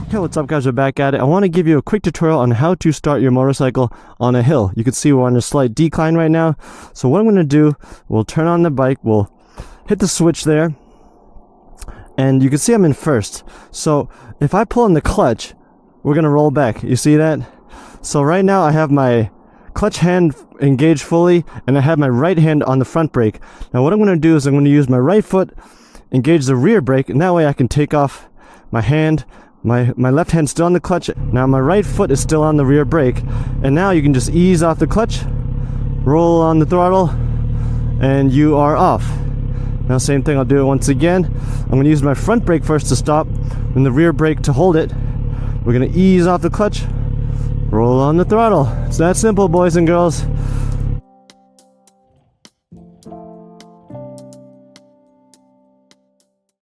Hey, what's up guys, we're back at it. I want to give you a quick tutorial on how to start your motorcycle on a hill. You can see we're on a slight decline right now. So what I'm going to do, we'll turn on the bike, we'll hit the switch there, and you can see I'm in first. So if I pull on the clutch, we're going to roll back. You see that? So right now I have my clutch hand engaged fully, and I have my right hand on the front brake. Now what I'm going to do is I'm going to use my right foot, engage the rear brake, and that way I can take off my hand. My left hand's still on the clutch. Now my right foot is still on the rear brake. And now you can just ease off the clutch, roll on the throttle, and you are off. Now same thing, I'll do it once again. I'm going to use my front brake first to stop, and the rear brake to hold it. We're going to ease off the clutch, roll on the throttle. It's that simple, boys and girls.